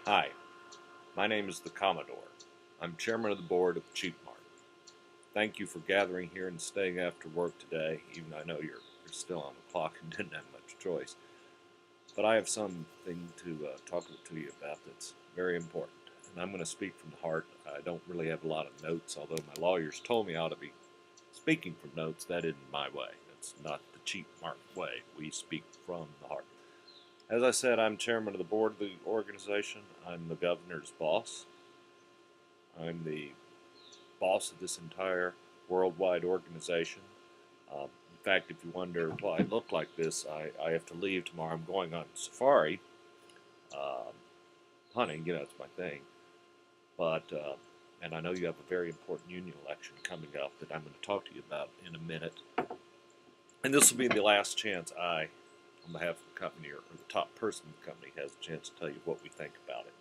Hi, my name is the Commodore. I'm chairman of the board of Cheap Mart. Thank you for gathering here and staying after work today, even though I know you're still on the clock and didn't have much choice. But I have something to talk to you about that's very important. And I'm going to speak from the heart. I don't really have a lot of notes, although my lawyers told me I ought to be speaking from notes. That isn't my way. That's not the Cheap Mart way. We speak from the heart. As I said, I'm chairman of the board of the organization. I'm the governor's boss. I'm the boss of this entire worldwide organization. In fact, if you wonder why I look like this, I have to leave tomorrow. I'm going on safari, um, hunting, it's my thing. But, and I know you have a very important union election coming up that I'm going to talk to you about in a minute. And this will be the last chance on behalf of the company, or the top person in the company, has a chance to tell you what we think about it.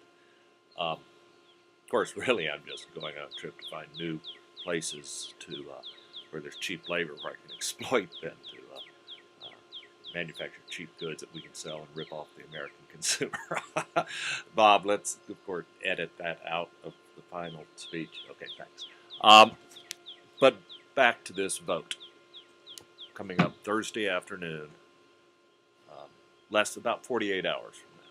Of course, really, I'm just going on a trip to find new places where there's cheap labor where I can exploit them to manufacture cheap goods that we can sell and rip off the American consumer. Bob, let's, of course, edit that out of the final speech. Okay, thanks. But back to this vote coming up Thursday afternoon, less about 48 hours from now.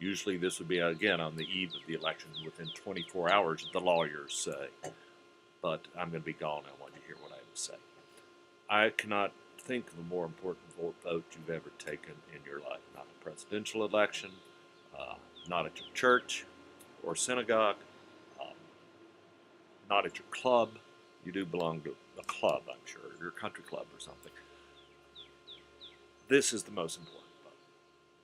Usually, this would be again on the eve of the election, within 24 hours, the lawyers say. But I'm going to be gone. I want you to hear what I have to say. I cannot think of a more important vote you've ever taken in your life. Not a presidential election, not at your church or synagogue, um, not at your club. You do belong to a club, I'm sure, your country club or something. This is the most important vote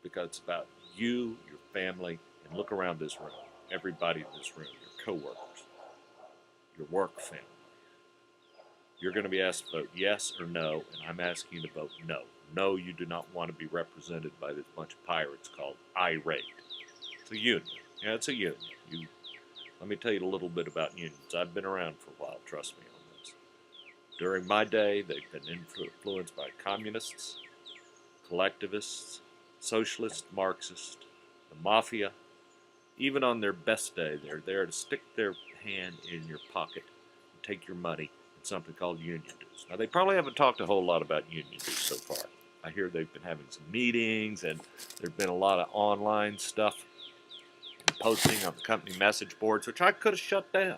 because it's about you, your family, and look around this room. Everybody in this room, your coworkers, your work family. You're going to be asked to vote yes or no, and I'm asking you to vote no. No, you do not want to be represented by this bunch of pirates called irate. It's a union. Yeah, it's a union. Let me tell you a little bit about unions. I've been around for a while, trust me on this. During my day, they've been influenced by communists, collectivists, socialists, Marxists, the mafia. Even on their best day, they're there to stick their hand in your pocket and take your money in something called union dues. Now, they probably haven't talked a whole lot about union dues so far. I hear they've been having some meetings, and there's been a lot of online stuff and posting on the company message boards, which I could have shut down.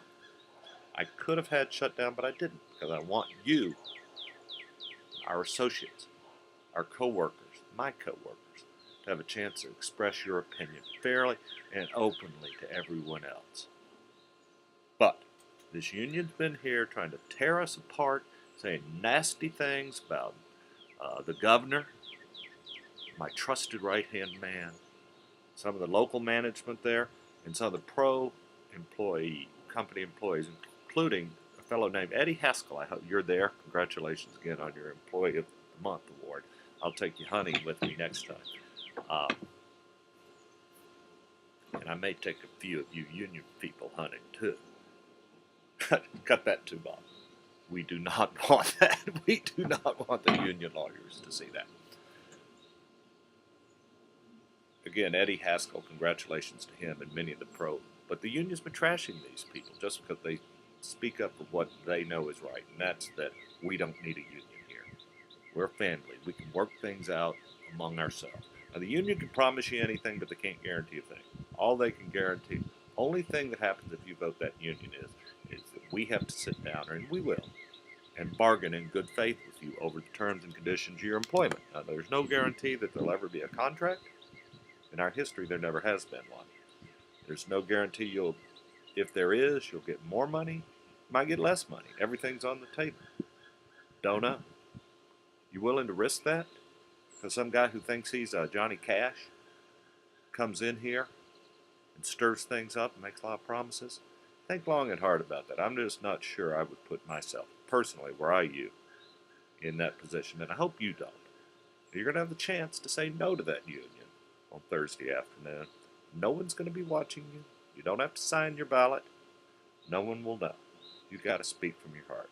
I could have had shut down, but I didn't because I want you, our associates, our coworkers, my coworkers, to have a chance to express your opinion fairly and openly to everyone else. But this union's been here trying to tear us apart, saying nasty things about the governor, my trusted right-hand man, some of the local management there, and some of the pro-employee company employees, including a fellow named Eddie Haskell. I hope you're there. Congratulations again on your Employee of the Month award. I'll take you hunting with me next time. Um, and I may take a few of you union people hunting too. Cut that too, Bob. We do not want that. We do not want the union lawyers to see that. Again, Eddie Haskell, congratulations to him and many of the pro. But the union's been trashing these people just because they speak up for what they know is right, and that's that we don't need a union here. We're a family. We can work things out among ourselves. Now, the union can promise you anything, but they can't guarantee a thing. All they can guarantee, only thing that happens if you vote that union is that we have to sit down, and we will, and bargain in good faith with you over the terms and conditions of your employment. Now, there's no guarantee that there'll ever be a contract. In our history, there never has been one. There's no guarantee if there is, you'll get more money, you might get less money. Everything's on the table. Don't know. You willing to risk that? Because some guy who thinks he's Johnny Cash comes in here and stirs things up and makes a lot of promises? Think long and hard about that. I'm just not sure I would put myself, personally, were I you, in that position, and I hope you don't. You're going to have the chance to say no to that union on Thursday afternoon. No one's going to be watching you. You don't have to sign your ballot. No one will know. You've got to speak from your heart.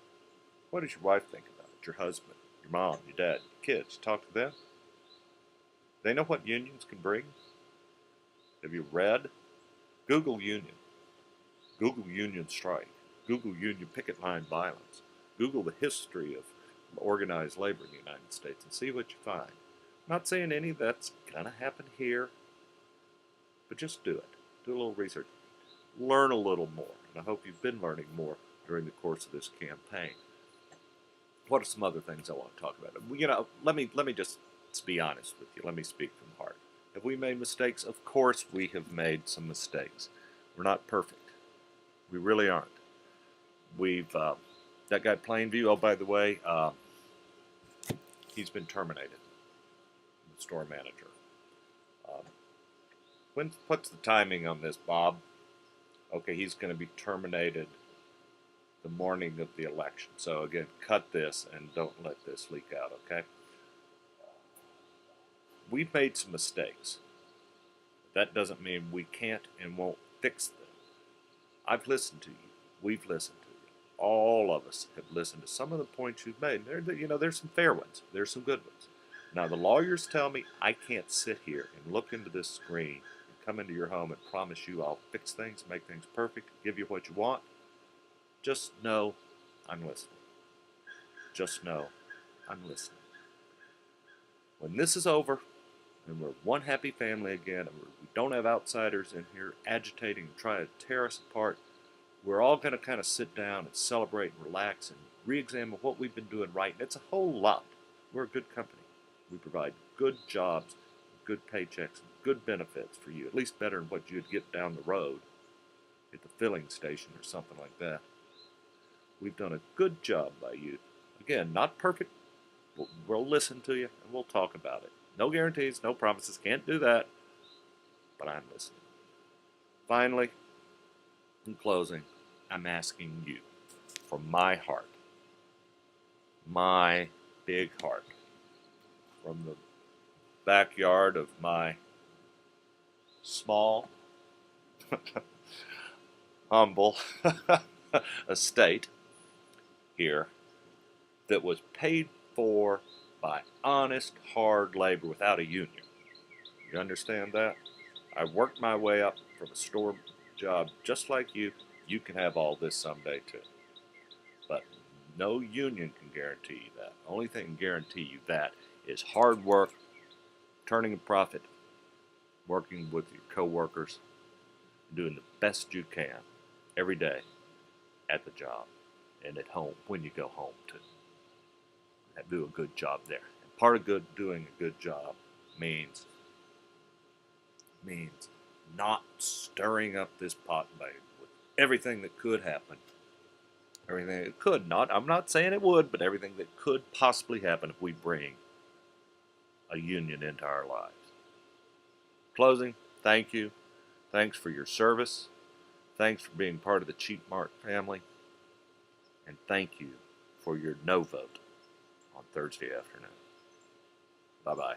What does your wife think about it? Your husband, your mom, your dad, your kids. Talk to them. They know what unions can bring. Have you read Google union. Google union strike. Google union picket line violence. Google the history of organized labor in the United States and see what you find. I'm not saying any of that's going to happen here, but just do it. Do a little research. Learn a little more. And I hope you've been learning more during the course of this campaign. What are some other things I want to talk about? You know, let me just be honest with you. Let me speak from the heart. Have we made mistakes? Of course we have made some mistakes. We're not perfect. We really aren't. We've that guy Plainview. Oh, by the way, he's been terminated. The store manager. What's the timing on this, Bob? Okay, he's going to be terminated the morning of the election. So again, cut this and don't let this leak out. Okay. We've made some mistakes. That doesn't mean we can't and won't fix them. I've listened to you. We've listened to you. All of us have listened to some of the points you've made. There's some fair ones. There's some good ones. Now, the lawyers tell me I can't sit here and look into this screen and come into your home and promise you I'll fix things, make things perfect, give you what you want. Just know I'm listening. Just know I'm listening. When this is over, and we're one happy family again, and we don't have outsiders in here agitating and trying to tear us apart, we're all going to kind of sit down and celebrate and relax and re-examine what we've been doing right. And it's a whole lot. We're a good company. We provide good jobs, good paychecks, and good benefits for you, at least better than what you'd get down the road at the filling station or something like that. We've done a good job by you. Again, not perfect. We'll listen to you and we'll talk about it. No guarantees, no promises, can't do that, but I'm listening. Finally, in closing, I'm asking you from my heart, my big heart, from the backyard of my small, humble estate here that was paid for by honest, hard labor without a union. You understand that? I worked my way up from a store job just like you. You can have all this someday too. But no union can guarantee you that. The only thing that can guarantee you that is hard work, turning a profit, working with your coworkers, doing the best you can every day at the job and at home when you go home too. Do a good job there. And part of doing a good job means not stirring up this pot with everything that could happen. Everything that could not. I'm not saying it would, but everything that could possibly happen if we bring a union into our lives. Closing, thank you. Thanks for your service. Thanks for being part of the Cheap Mart family. And thank you for your no vote on Thursday afternoon. Bye-bye.